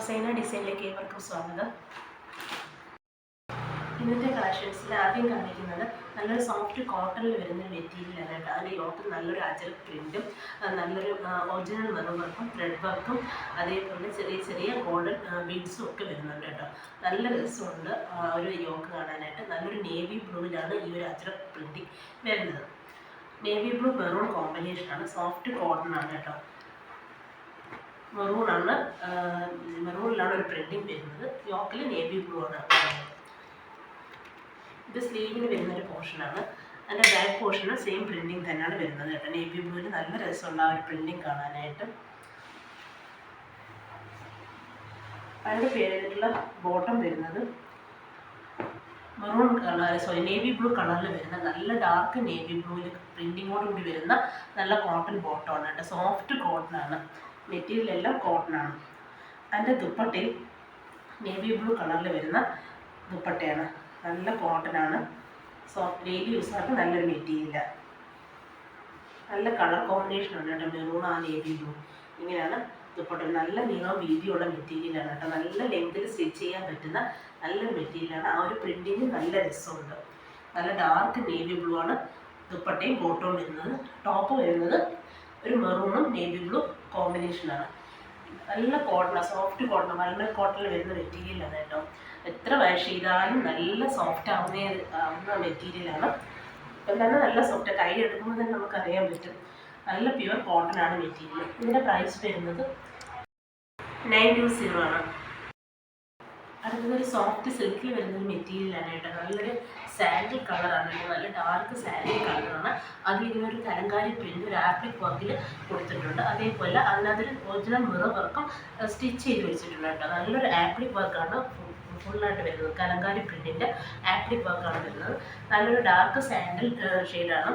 ഹൊസൈന ഡിസൈനിലേക്ക് ഏവർക്കും സ്വാഗതം. ഇന്നത്തെ കളക്ഷൻസിൽ ആദ്യം കാണിക്കുന്നത് നല്ലൊരു സോഫ്റ്റ് കോട്ടണിൽ വരുന്ന മെറ്റീരിയലാണ് കേട്ടോ. അതിൻ്റെ യോക്കിൽ നല്ലൊരു അജറക് പ്രിൻറ്റും നല്ലൊരു ഒറിജിനൽ മെറൂൺ വർക്കും ത്രെഡ് വർക്കും അതേപോലെ ചെറിയ ചെറിയ ഗോൾഡൻ ബീഡ്സും ഒക്കെ വരുന്നുണ്ട് കേട്ടോ. നല്ല രസമുണ്ട് ഒരു യോക്ക് കാണാനായിട്ട്. നല്ലൊരു നേവി ബ്ലൂവിലാണ് ഈ ഒരു അജറക് പ്രിൻറ്റിങ് വരുന്നത്. നേവി ബ്ലൂ മെറൂൺ കോമ്പിനേഷനാണ്, സോഫ്റ്റ് കോട്ടൺ ആണ് കേട്ടോ. മെറൂണിലാണ് ഒരു പ്രിൻറ്റിങ് വരുന്നത്. യോക്കിൽ നേവി ബ്ലൂ ആണ്. ഇത് സ്ലീവിന് വരുന്നൊരു പോർഷനാണ്. അതിൻ്റെ ബാക്ക് പോർഷന് സെയിം പ്രിൻറ്റിങ് തന്നെയാണ് വരുന്നത് കേട്ടോ. നേവി ബ്ലൂവിന് നല്ല രസമുള്ള ആ ഒരു പ്രിൻറ്റിങ് കാണാനായിട്ട്. അതിൻ്റെ പേരിലുള്ള ബോട്ടം വരുന്നത് മെറൂൺ കളർ നേവി ബ്ലൂ കളറിൽ വരുന്ന നല്ല ഡാർക്ക് നേവി ബ്ലൂവിൽ പ്രിൻറ്റിങ്ങോട് കൂടി വരുന്ന നല്ല കോട്ടൺ ബോട്ടമാണ് കേട്ടോ. സോഫ്റ്റ് കോട്ടൺ ആണ്, മെറ്റീരിയൽ എല്ലാം കോട്ടൺ ആണ്. അതിൻ്റെ ദുപ്പട്ടയിൽ നേവി ബ്ലൂ കളറിൽ വരുന്ന ദുപ്പട്ടയാണ്. നല്ല കോട്ടൺ ആണ്, സോഫ്റ്റ് ഡെയിലി യൂസായിട്ട് നല്ലൊരു മെറ്റീരിയലാണ്. നല്ല കളർ കോമ്പിനേഷൻ ഉണ്ട് കേട്ടോ. മെറൂൺ ആ നേവി ബ്ലൂ ഇങ്ങനെയാണ് ദുപ്പട്ട. നല്ല നീളം വീതിയുള്ള മെറ്റീരിയലാണ് കേട്ടോ. നല്ല ലെങ്തിൽ സ്റ്റിച്ച് ചെയ്യാൻ പറ്റുന്ന നല്ലൊരു മെറ്റീരിയലാണ്. ആ ഒരു പ്രിൻറ്റിങ് നല്ല രസമുണ്ട്. നല്ല ഡാർക്ക് നേവി ബ്ലൂ ആണ് ദുപ്പട്ടയും ബോട്ടവും വരുന്നത്. ടോപ്പ് വരുന്നത് ഒരു മെറൂണും നേവി ബ്ലൂ കോമ്പിനേഷനാണ്. നല്ല കോട്ടൺ, സോഫ്റ്റ് കോട്ടൺ, നല്ല കോട്ടണിൽ വരുന്ന മെറ്റീരിയലാണ് കേട്ടോ. എത്ര വാഷ് ചെയ്താലും നല്ല സോഫ്റ്റ് ആവുന്ന മെറ്റീരിയലാണ്. ഇപ്പം തന്നെ നല്ല സോഫ്റ്റ്, കൈ എടുക്കുമ്പോൾ തന്നെ നമുക്കറിയാൻ പറ്റും. നല്ല പ്യുവർ കോട്ടൺ ആണ് മെറ്റീരിയൽ. ഇതിൻ്റെ പ്രൈസ് വരുന്നത് 920 ആണ്. അടുത്തതൊരു സോഫ്റ്റ് സിൽക്കിൽ വരുന്നൊരു മെറ്റീരിയലാണ് കേട്ടോ. നല്ലൊരു സാൻഡിൽ കളറാണ് കേട്ടോ. നല്ല ഡാർക്ക് സാൻഡിൽ കളറാണ്. അതിലിങ്ങനെ ഒരു കലങ്കാരി പ്രിൻ്റ് ഒരു ആപ്ലിക് വർക്കിൽ കൊടുത്തിട്ടുണ്ട്. അതേപോലെ അതിനകത്തൊരു ഒറിജിനൽ മിറർ വർക്കും സ്റ്റിച്ച് ചെയ്ത് വെച്ചിട്ടുണ്ട് കേട്ടോ. നല്ലൊരു ആപ്ലിക് വർക്കാണ് ഫുള്ളായിട്ട് വരുന്നത്. കലങ്കാരി പ്രിൻറ്റിൻ്റെ ആപ്ലിക് വർക്കാണ് വരുന്നത്. നല്ലൊരു ഡാർക്ക് സാൻഡിൽ ഷെയ്ഡാണ്.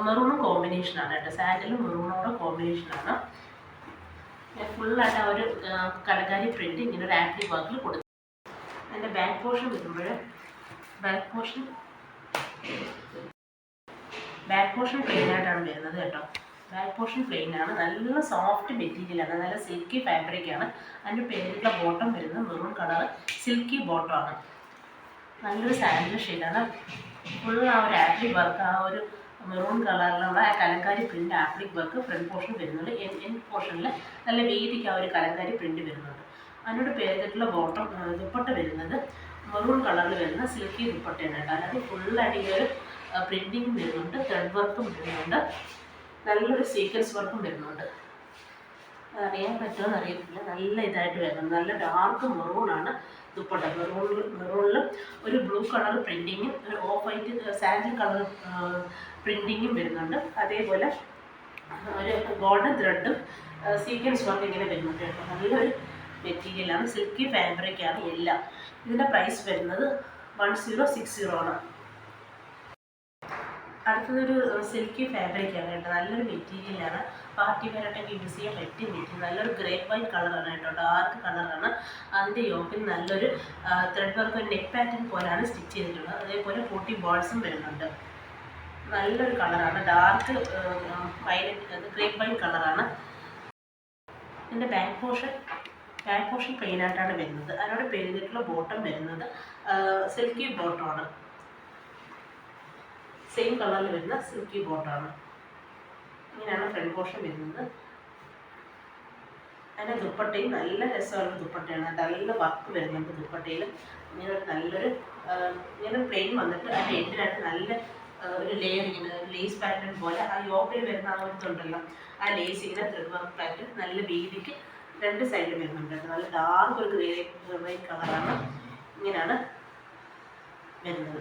മെറൂണും കോമ്പിനേഷനാണ് കേട്ടോ. സാൻഡിലും മെറൂണോടെ കോമ്പിനേഷനാണ്. ഫുള്ളായിട്ട് ആ ഒരു കലങ്കാരി പ്രിൻറ്റ് ഇങ്ങനെ ഒരു ആപ്ലിക് വർക്കിൽ കൊടുത്തു. അതിൻ്റെ ബാക്ക് പോർഷൻ വരുമ്പോൾ ബാക്ക് പോർഷൻ പ്ലെയിൻ ആയിട്ടാണ് വരുന്നത് കേട്ടോ. ബാക്ക് പോർഷൻ പ്ലെയിൻ ആണ്. നല്ല സോഫ്റ്റ് മെറ്റീരിയലാണ്, നല്ല സിൽക്കി ഫാബ്രിക്കാണ്. അതിൻ്റെ പേരിലുള്ള ബോട്ടം വരുന്നത് മെറൂൺ കളർ സിൽക്കി ബോട്ടമാണ്. നല്ലൊരു സാൻഡിൽ ഷെയ്ഡാണ്. ഫുൾ ആ ഒരു ആപ്ലിക് വർക്ക്, ആ ഒരു മെറൂൺ കളറിലുള്ള ആ Kalamkari print appliqué work front portion വരുന്നുണ്ട്. എൻ പോർഷനിൽ നല്ല വീതിക്ക് ആ ഒരു കലങ്കാരി പ്രിൻ്റ് വരുന്നുണ്ട്. അതിനോട് പേരിട്ടുള്ള ബോട്ടം ദുപ്പട്ട വരുന്നത് മെറൂൺ കളറിൽ വരുന്ന സിൽക്കി ദുപ്പട്ടയാണ് കേട്ടോ. അതിനകത്ത് ഫുള്ളായിട്ട് ഈ ഒരു പ്രിൻറ്റിങ് വരുന്നുണ്ട്, ത്രെഡ് വർക്കും വരുന്നുണ്ട്, നല്ലൊരു സീക്വൻസ് വർക്കും വരുന്നുണ്ട്. അറിയാൻ പറ്റുമെന്ന് അറിയത്തില്ല. നല്ല ഇതായിട്ട് വരുന്നത് നല്ല ഡാർക്ക് മെറൂണാണ് ദുപ്പട്ട. മെറൂണിൽ ഒരു ബ്ലൂ കളർ പ്രിൻറ്റിങ്ങും ഒരു ഓഫ് വൈറ്റ് സാൻഡിൽ കളർ പ്രിൻറ്റിങ്ങും വരുന്നുണ്ട്. അതേപോലെ ഒരു ഗോൾഡൻ ത്രെഡും സീക്വൻസ് വർക്ക് ഇങ്ങനെ വരുന്നുണ്ട് കേട്ടോ. നല്ലൊരു മെറ്റീരിയലാണ്, സിൽക്കി ഫാബ്രിക്കാണ് എല്ലാം. ഇതിൻ്റെ പ്രൈസ് വരുന്നത് 1060 ആണ്. അടുത്തതൊരു സിൽക്കി ഫാബ്രിക്കാണ് കേട്ടോ. നല്ലൊരു മെറ്റീരിയലാണ്, പാർട്ടി വെയറായിട്ടൊക്കെ യൂസ് ചെയ്യാൻ പറ്റിയ മെറ്റീരിയൽ. നല്ലൊരു ഗ്രേപ്പ് വൈറ്റ് കളറാണ് കേട്ടോ, ഡാർക്ക് കളറാണ്. അതിൻ്റെ യോക്കിൽ നല്ലൊരു ത്രെഡ് വർക്ക് നെക്ക് പാറ്റേൺ പോലെയാണ് സ്റ്റിച്ച് ചെയ്തിട്ടുള്ളത്. അതേപോലെ 40 ബോൾസും വരുന്നുണ്ട്. നല്ലൊരു കളറാണ്, ഡാർക്ക് വയലറ്റ് ഗ്രേപ്പ് വൈറ്റ് കളറാണ്. ഇതിൻ്റെ ബാക്ക് പോർഷൻ പ്ലെയിൻ ആയിട്ടാണ് വരുന്നത്. അതിനോട് പേരിട്ടുള്ള ബോട്ടം വരുന്നത് സിൽക്കി ബോട്ടമാണ്. സെയിം കളറിൽ വരുന്ന സിൽക്കി ബോട്ടമാണ്. ഇങ്ങനെയാണ് ഫ്രണ്ട് പോർഷൻ വരുന്നത്. അതിൻ്റെ ദുപ്പട്ടയും നല്ല രസമുള്ള ദുപ്പട്ടയാണ്. നല്ല വർക്ക് വരുന്നുണ്ട് ദുപ്പട്ടയിൽ. ഇങ്ങനെ ഇങ്ങനെ പ്ലെയിൻ വന്നിട്ട് അതിൻ്റെ എൻഡിലായിട്ട് നല്ല ഒരു ലെയർ ഇങ്ങനെ ലേസ് പാറ്റേൺ പോലെ ആ യോക്കിൽ വരുന്ന ആ ഒരു ഇതുണ്ടല്ലോ, ആ ലേസ് ഇങ്ങനെ ത്രെഡ് വർക്ക് പാറ്റേൺ നല്ല വീതിക്ക് രണ്ട് സൈഡിൽ വരുന്നുണ്ട്. നല്ല ഡാർക്ക് ഒരു വൈറ്റ് കളറാണ്. ഇങ്ങനെയാണ് വരുന്നത്.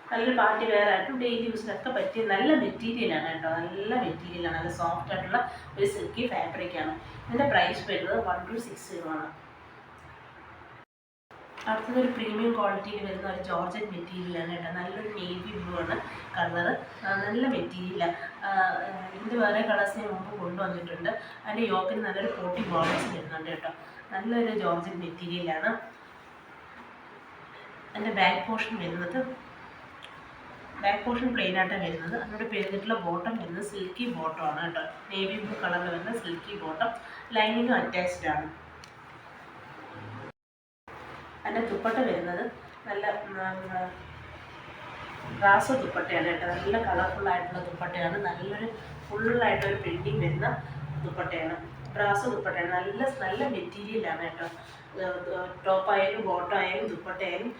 നല്ലൊരു പാർട്ടി വെയറായിട്ടും ഡെയിലി യൂസിനൊക്കെ പറ്റിയ നല്ല മെറ്റീരിയലാണ് കേട്ടോ. നല്ല മെറ്റീരിയലാണ്, നല്ല സോഫ്റ്റ് ആയിട്ടുള്ള ഒരു സിൽക്കി ഫാബ്രിക്കാണ്. ഇതിൻ്റെ പ്രൈസ് വരുന്നത് 1260 ആണ്. അടുത്തതൊരു പ്രീമിയം ക്വാളിറ്റിയിൽ വരുന്ന ഒരു ജോർജറ്റ് മെറ്റീരിയലാണ് കേട്ടോ. നല്ലൊരു നേവി ബ്ലൂ ആണ് കളറ്. നല്ല മെറ്റീരിയലാണ്. ഇതിൻ്റെ വേറെ കളേഴ്സിന് മുമ്പ് കൊണ്ടുവന്നിട്ടുണ്ട്. അതിൻ്റെ യോക്കിന് നല്ലൊരു 40 ബോർഡേഴ്സ് വരുന്നുണ്ട് കേട്ടോ. നല്ലൊരു ജോർജറ്റ് മെറ്റീരിയലാണ്. അതിൻ്റെ ബാക്ക് പോർഷൻ പ്ലെയിൻ ആയിട്ടാണ് വരുന്നത്. അതിനോട് പേരിട്ടുള്ള ബോട്ടം വരുന്നത് സിൽക്കി ബോട്ടമാണ് കേട്ടോ. നേവി ബ്ലൂ കളറിൽ വരുന്ന സിൽക്കി ബോട്ടം. ലൈനിങ്ങും അറ്റാച്ച്ഡ് ആണ്. അതിൻ്റെ ദുപ്പട്ട വരുന്നത് നല്ല ബ്രാസോ ദുപ്പട്ടയാണ് കേട്ടോ. നല്ല കളർഫുള്ളായിട്ടുള്ള ദുപ്പട്ടയാണ്. നല്ലൊരു ഫുള്ളായിട്ടൊരു പ്രിൻറ്റിങ് വരുന്ന ദുപ്പട്ടയാണ്. ബ്രാസോ ദുപ്പട്ടയാണ്. നല്ല നല്ല മെറ്റീരിയലാണ് കേട്ടോ. ടോപ്പായാലും ബോട്ടമായാലും ദുപ്പട്ടയായാലും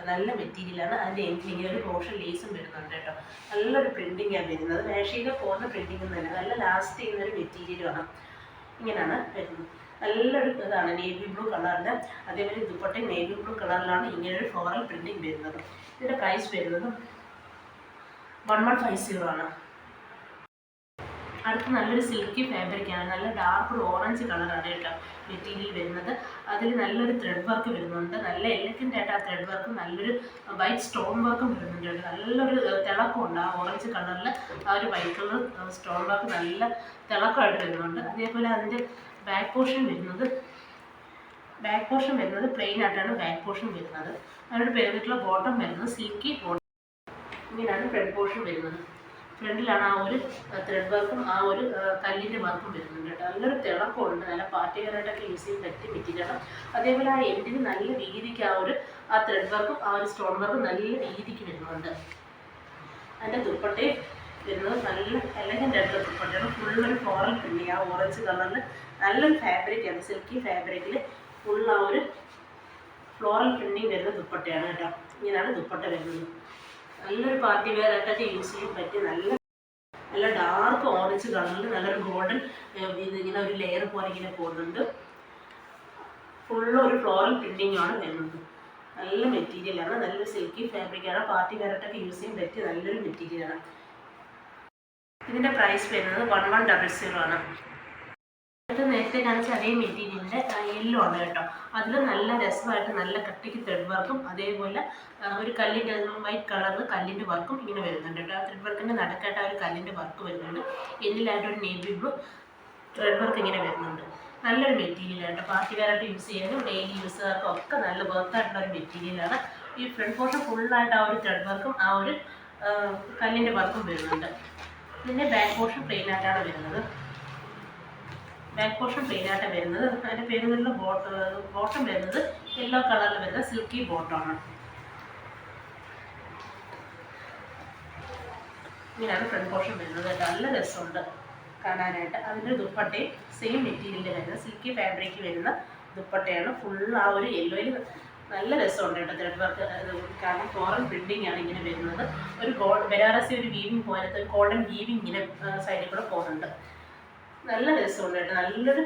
നല്ല മെറ്റീരിയലാണ്. അതിൻ്റെ എൻഡിങ് ഒരു റോഷൻ ലേസും വരുന്നുണ്ട് കേട്ടോ. നല്ലൊരു പ്രിൻറ്റിങ്ങാണ് വരുന്നത്. മേശയിൽ പോകുന്ന പ്രിൻറ്റിംഗ് ഒന്നുമല്ല, നല്ല ലാസ്റ്റ് ചെയ്യുന്നൊരു മെറ്റീരിയലാണ്. ഇങ്ങനെയാണ് വരുന്നത്. നല്ലൊരു ഇതാണ് നേവി ബ്ലൂ കളറിൻ്റെ. അതേപോലെ ദുപ്പട്ട നേവി ബ്ലൂ കളറിലാണ് ഇങ്ങനൊരു ഫ്ലോറൽ പ്രിൻറ്റിങ് വരുന്നത്. ഇതിൻ്റെ പ്രൈസ് വരുന്നത് 1150 ആണ്. അടുത്ത് നല്ലൊരു സിൽക്കി ഫാബ്രിക്കാണ്. നല്ല ഡാർക്ക് ഓറഞ്ച് കളറാണ് കേട്ടോ മെറ്റീരിയൽ വരുന്നത്. അതിൽ നല്ലൊരു ത്രെഡ് വർക്ക് വരുന്നുണ്ട്. നല്ല എലഗൻ്റ് ആയിട്ട് ആ ത്രെഡ് വർക്കും നല്ലൊരു വൈറ്റ് സ്റ്റോൺ വർക്കും വരുന്നുണ്ട് കേട്ടോ. നല്ലൊരു തിളക്കമുണ്ട് ആ ഓറഞ്ച് കളറിൽ. ആ ഒരു വൈറ്റ് കളർ സ്റ്റോൺ വർക്ക് നല്ല തിളക്കമായിട്ട് വരുന്നുണ്ട്. അതേപോലെ അതിൻ്റെ ബാക്ക് പോർഷൻ വരുന്നത് പ്ലെയിൻ ആയിട്ടാണ് ബാക്ക് പോർഷൻ വരുന്നത്. അതിനോട് പേരിട്ടുള്ള ബോട്ടം വരുന്നത് സിൽക്കി ബോട്ടം. ഇങ്ങനെയാണ് ഫ്രണ്ട് പോർഷൻ വരുന്നത്. ഫ്രണ്ടിലാണ് ആ ഒരു ത്രെഡ് വർക്കും ആ ഒരു കല്ലിൻ്റെ വർക്കും വരുന്നുണ്ട് കേട്ടോ. നല്ലൊരു തിളക്കമുണ്ട്. നല്ല പാർട്ടി വെയറായിട്ടൊക്കെ യൂസ് ചെയ്യാൻ പറ്റിയ മെറ്റീരിയലാണ്. അതേപോലെ ആ എൻഡിന് നല്ല വീതിക്ക് ആ ത്രെഡ് വർക്കും ആ ഒരു സ്റ്റോൺ വർക്കും നല്ല വീതിക്ക് വരുന്നുണ്ട്. അതിൻ്റെ ദുപ്പട്ടയും വരുന്നത് നല്ല എലഗൻ്റ് ആയിട്ടുള്ള ദുപ്പട്ടയാണ്. ഫുള്ളൊരു ഫ്ലോറൽ പ്രിൻറ്റിങ്. ആ ഓറഞ്ച് കളറിൽ നല്ലൊരു ഫാബ്രിക്കാണ്. സിൽക്കി ഫാബ്രിക്കിൽ ഫുൾ ആ ഒരു ഫ്ലോറൽ പ്രിൻറ്റിങ് വരുന്ന ദുപ്പട്ടയാണ് കേട്ടോ. ഇങ്ങനെയാണ് ദുപ്പട്ട വരുന്നത്. നല്ലൊരു പാർട്ടി വെയറായിട്ടൊക്കെ യൂസ് ചെയ്യാൻ പറ്റിയ നല്ല ഡാർക്ക് ഓറഞ്ച് കളറിൽ നല്ലൊരു ഗോൾഡൻ ഇങ്ങനെ ഒരു ലെയർ പോലെ ഇങ്ങനെ പോകുന്നുണ്ട്. ഫുള്ളൊരു ഫ്ലോറൽ പ്രിൻറ്റിംഗ് ആണ് വരുന്നത്. നല്ല മെറ്റീരിയലാണ്. നല്ലൊരു സിൽക്കി ഫാബ്രിക്കാണ്. പാർട്ടി വെയറായിട്ടൊക്കെ യൂസ് ചെയ്യാൻ പറ്റിയ നല്ലൊരു മെറ്റീരിയലാണ്. ഇതിൻ്റെ പ്രൈസ് വരുന്നത് 1100 ആണ്. ഇത് നേരത്തെ കാണിച്ച അതേ മെറ്റീരിയലിൻ്റെ യെല്ലോ ആണ് കേട്ടോ. അതിൽ നല്ല രസമായിട്ട് നല്ല കട്ടിക്ക് ത്രെഡ് വർക്കും അതേപോലെ ഒരു കല്ലിൻ്റെ വൈറ്റ് കളറിൽ കല്ലിൻ്റെ വർക്കും ഇങ്ങനെ വരുന്നുണ്ട് കേട്ടോ. ആ ത്രെഡ് വർക്കിൻ്റെ നടുക്കായിട്ട് ആ ഒരു കല്ലിൻ്റെ വർക്ക് വരുന്നുണ്ട്. എൻഡിലായിട്ടൊരു നേവി ബ്ലൂ ത്രെഡ് വർക്ക് ഇങ്ങനെ വരുന്നുണ്ട്. നല്ലൊരു മെറ്റീരിയലായിട്ട് പാർട്ടി വെയറായിട്ട് യൂസ് ചെയ്യാനും ഡെയിലി യൂസുകാർക്കും ഒക്കെ നല്ല വർത്തായിട്ടുള്ള ഒരു മെറ്റീരിയലാണ്. ഈ ഫ്രണ്ട് പോർഷൻ ഫുള്ളായിട്ട് ആ ഒരു ത്രെഡ് വർക്കും ആ ഒരു കല്ലിൻ്റെ വർക്കും വരുന്നുണ്ട്. ഇതിൻ്റെ ബാക്ക് പോർഷൻ പ്ലെയിൻ ആയിട്ടാണ് വരുന്നത്. ബാക്ക് പോർഷൻ പ്ലെയിൻ ആയിട്ടാണ് വരുന്നത്. അതിൻ്റെ പേരുകളിൽ ബോട്ടം വരുന്നത് യെല്ലോ കളറിൽ വരുന്ന സിൽക്കി ബോട്ടമാണ്. ഇങ്ങനെയാണ് ഫ്രണ്ട് പോർഷൻ വരുന്നത്. നല്ല രസമുണ്ട് കാണാനായിട്ട്. അതിൻ്റെ ദുപ്പട്ടയും സെയിം മെറ്റീരിയലിൽ വരുന്ന സിൽക്കി ഫാബ്രിക് വരുന്ന ദുപ്പട്ടയാണ്. ഫുൾ ആ ഒരു യെല്ലോയിൽ നല്ല രസമുണ്ട് കേട്ടോ. ത്രെഡ് വർക്ക് കാരണം ഫ്ലോറൽ പ്രിൻറ്റിംഗ് ആണ് ഇങ്ങനെ വരുന്നത്. ഒരു ബനാറസി ഒരു വീവിങ് പോലത്തെ ഒരു ഗോൾഡൻ വീവിങ് ഇങ്ങനെ സൈഡിൽ കൂടെ പോകുന്നുണ്ട്. നല്ല രസമുണ്ട് കേട്ടോ. നല്ലൊരു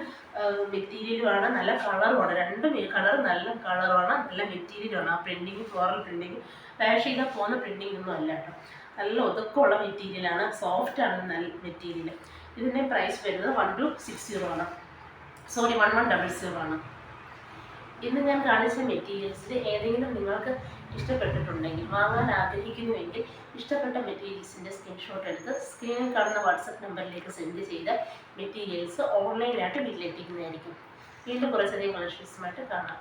മെറ്റീരിയലുമാണ്. നല്ല കളറുമാണ്. രണ്ടും കളർ നല്ല കളറുമാണ്. നല്ല മെറ്റീരിയലാണ്. ആ പ്രിൻറ്റിങ് ഫ്ലോറൽ പ്രിൻറ്റിങ് ഡാഷ് ചെയ്താൽ പോകുന്ന പ്രിൻറ്റിംഗ് ഒന്നും അല്ല കേട്ടോ. നല്ല ഒതുക്കമുള്ള മെറ്റീരിയലാണ്. സോഫ്റ്റാണ് നല്ല മെറ്റീരിയൽ. ഇതിൻ്റെ പ്രൈസ് വരുന്നത് 1260 ആണ്. 1100 ആണ്. ഇന്ന് ഞാൻ കാണിച്ച മെറ്റീരിയൽസിൽ ഏതെങ്കിലും നിങ്ങൾക്ക് ഇഷ്ടപ്പെട്ടിട്ടുണ്ടെങ്കിൽ വാങ്ങാൻ ആഗ്രഹിക്കുന്നുവെങ്കിൽ ഇഷ്ടപ്പെട്ട മെറ്റീരിയൽസിൻ്റെ സ്ക്രീൻഷോട്ട് എടുത്ത് സ്ക്രീനിൽ കാണുന്ന വാട്സപ്പ് നമ്പറിലേക്ക് സെൻഡ് ചെയ്ത മെറ്റീരിയൽസ് ഓൺലൈനായിട്ട് വീട്ടിലെത്തിക്കുന്നതായിരിക്കും. വീണ്ടും കുറച്ചധികം കളക്ഷൻസുമായിട്ട് കാണാം.